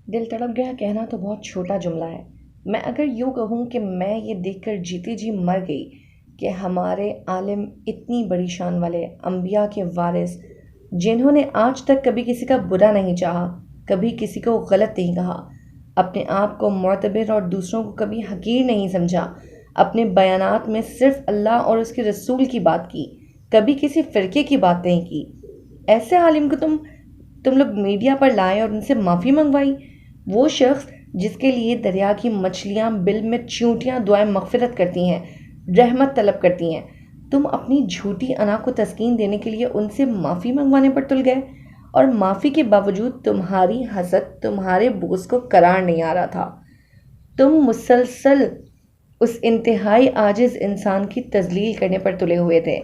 دل تڑپ گیا کہنا تو بہت چھوٹا جملہ ہے۔ میں اگر یوں کہوں کہ میں یہ دیکھ کر جیتی جی مر گئی کہ ہمارے عالم اتنی بڑی شان والے انبیاء کے وارث، جنہوں نے آج تک کبھی کسی کا برا نہیں چاہا، کبھی کسی کو غلط نہیں کہا، اپنے آپ کو معتبر اور دوسروں کو کبھی حقیر نہیں سمجھا، اپنے بیانات میں صرف اللہ اور اس کے رسول کی بات کی، کبھی کسی فرقے کی بات نہیں کی، ایسے عالم کو تم لوگ میڈیا پر لائے اور ان سے معافی منگوائی؟ وہ شخص جس کے لیے دریا کی مچھلیاں بل میں چونٹیاں دعائیں مغفرت کرتی ہیں، رحمت طلب کرتی ہیں، تم اپنی جھوٹی انا کو تسکین دینے کے لیے ان سے معافی منگوانے پر تل گئے، اور معافی کے باوجود تمہاری حسد تمہارے بغض کو قرار نہیں آ رہا تھا۔ تم مسلسل اس انتہائی عاجز انسان کی تذلیل کرنے پر تلے ہوئے تھے۔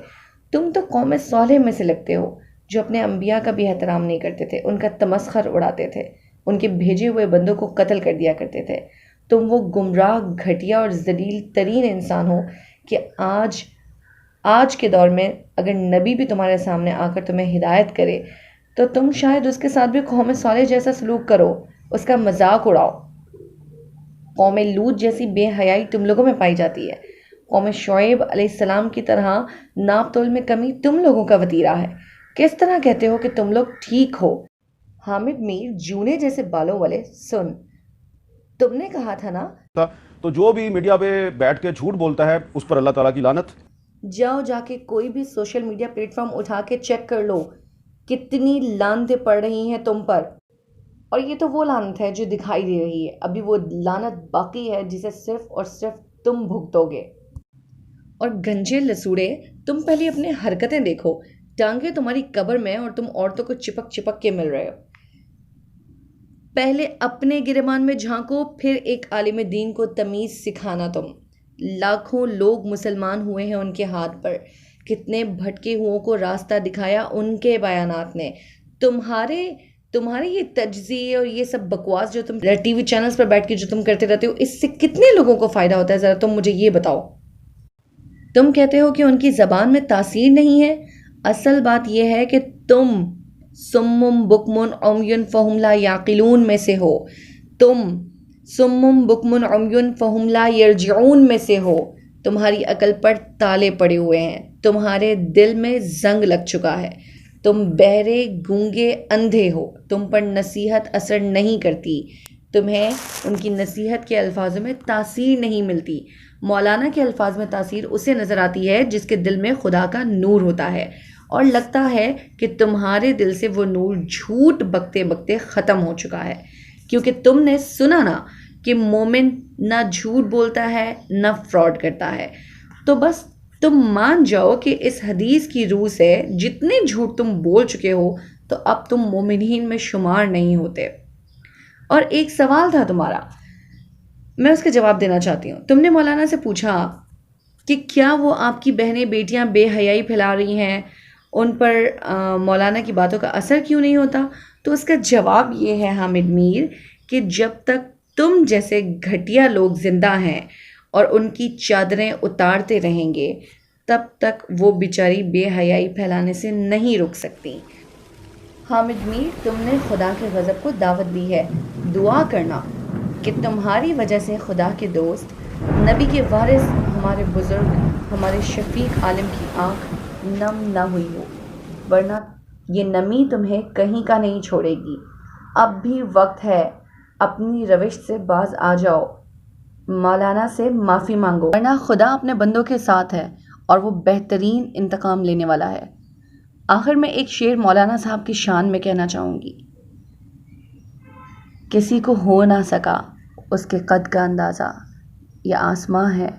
تم تو قوم صالح میں سے لگتے ہو، جو اپنے انبیاء کا بھی احترام نہیں کرتے تھے، ان کا تمسخر اڑاتے تھے، ان کے بھیجے ہوئے بندوں کو قتل کر دیا کرتے تھے۔ تم وہ گمراہ، گھٹیا اور ذلیل ترین انسان ہو کہ آج کے دور میں اگر نبی بھی تمہارے سامنے آ کر تمہیں ہدایت کرے تو تم شاید اس کے ساتھ بھی قوم صالح جیسا سلوک کرو، اس کا مذاق اڑاؤ۔ قوم لوط جیسی بے حیائی تم لوگوں میں پائی جاتی ہے۔ قوم شعیب علیہ السلام کی طرح ناپ تول میں کمی تم لوگوں کا وتیرہ ہے۔ کس طرح کہتے ہو کہ تم لوگ ٹھیک ہو؟ حامد میر جونے جیسے بالوں والے، سن، تم نے کہا تھا نا، تو جو بھی میڈیا پہ بیٹھ کے جھوٹ بولتا ہے اس پر اللہ تعالیٰ کی لعنت۔ جاؤ جا کے کوئی بھی سوشل میڈیا پلیٹ فارم اٹھا کے چیک کر لو کتنی لعنتیں پڑ رہی ہیں تم پر، اور یہ تو وہ لعنت ہے جو دکھائی دے رہی ہے، ابھی وہ لعنت باقی ہے جسے صرف اور صرف تم بھگتو گے۔ اور گنجے لسوڑے، تم پہلے اپنے حرکتیں دیکھو، ٹانگیں تمہاری قبر میں اور تم عورتوں کو چپک چپک کے مل رہے ہو۔ پہلے اپنے گریبان میں جھانکو، پھر ایک عالم دین کو تمیز سکھانا۔ تم لاکھوں لوگ مسلمان ہوئے ہیں ان کے ہاتھ پر، کتنے بھٹکے ہوں کو راستہ دکھایا ان کے بیانات نے۔ تمہارے یہ تجزیے اور یہ سب بکواس جو تم ٹی وی چینلز پر بیٹھ کے جو تم کرتے رہتے ہو، اس سے کتنے لوگوں کو فائدہ ہوتا ہے؟ ذرا تم مجھے یہ بتاؤ۔ تم کہتے ہو کہ ان کی زبان میں تاثیر نہیں ہے، اصل بات یہ ہے کہ تم سمم بکمن عمیٌ فہم لا یعقلون میں سے ہو، تم سمم بکمن عمیٌ فہم لا یرجعون میں سے ہو۔ تمہاری عقل پر تالے پڑے ہوئے ہیں، تمہارے دل میں زنگ لگ چکا ہے، تم بہرے، گونگے، اندھے ہو، تم پر نصیحت اثر نہیں کرتی، تمہیں ان کی نصیحت کے الفاظوں میں تاثیر نہیں ملتی۔ مولانا کے الفاظ میں تاثیر اسے نظر آتی ہے جس کے دل میں خدا کا نور ہوتا ہے، اور لگتا ہے کہ تمہارے دل سے وہ نور جھوٹ بکتے بکتے ختم ہو چکا ہے، کیونکہ تم نے سنا نا کہ مومن نہ جھوٹ بولتا ہے نہ فراڈ کرتا ہے۔ تو بس تم مان جاؤ کہ اس حدیث کی روح سے جتنے جھوٹ تم بول چکے ہو تو اب تم مومنین میں شمار نہیں ہوتے۔ اور ایک سوال تھا تمہارا، میں اس کا جواب دینا چاہتی ہوں۔ تم نے مولانا سے پوچھا کہ کیا وہ آپ کی بہنیں بیٹیاں بے حیائی پھیلا رہی ہیں، ان پر مولانا کی باتوں کا اثر کیوں نہیں ہوتا؟ تو اس کا جواب یہ ہے حامد میر کہ جب تک تم جیسے گھٹیا لوگ زندہ ہیں اور ان کی چادریں اتارتے رہیں گے، تب تک وہ بیچاری بے حیائی پھیلانے سے نہیں رک سکتی۔ حامد میر، تم نے خدا کے غضب کو دعوت دی ہے، دعا کرنا کہ تمہاری وجہ سے خدا کے دوست، نبی کے وارث، ہمارے بزرگ، ہمارے شفیق عالم کی آنکھ نم نہ ہوئی ہو، ورنہ یہ نمی تمہیں کہیں کا نہیں چھوڑے گی۔ اب بھی وقت ہے، اپنی روش سے باز آ جاؤ، مولانا سے معافی مانگو، ورنہ خدا اپنے بندوں کے ساتھ ہے اور وہ بہترین انتقام لینے والا ہے۔ آخر میں ایک شعر مولانا صاحب کی شان میں کہنا چاہوں گی: کسی کو ہو نہ سکا اس کے قد کا اندازہ، یہ آسماں ہے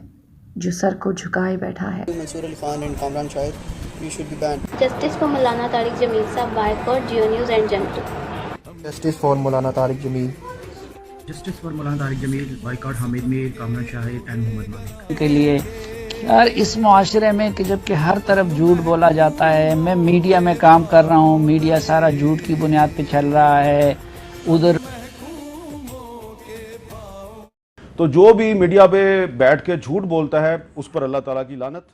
جو سر کو جھکائے بیٹھا ہے۔ منصور Ali Khan and Kamran Shahid, you should be banned. Justice for Maulana Tariq Jameel Sahab, boycott Geo News and Jump. Justice for Maulana Tariq Jameel. Justice for Maulana Tariq Jameel, boycott Hamid Mir, Kamran Shahid and Muhammad Malik. کے لیے یار اس معاشرے میں کہ جب کہ ہر طرف جھوٹ بولا جاتا ہے، میں میڈیا میں کام کر رہا ہوں، میڈیا سارا جھوٹ کی بنیاد پہ چل رہا ہے، ادھر تو جو بھی میڈیا پہ بیٹھ کے جھوٹ بولتا ہے اس پر اللہ تعالیٰ کی لعنت۔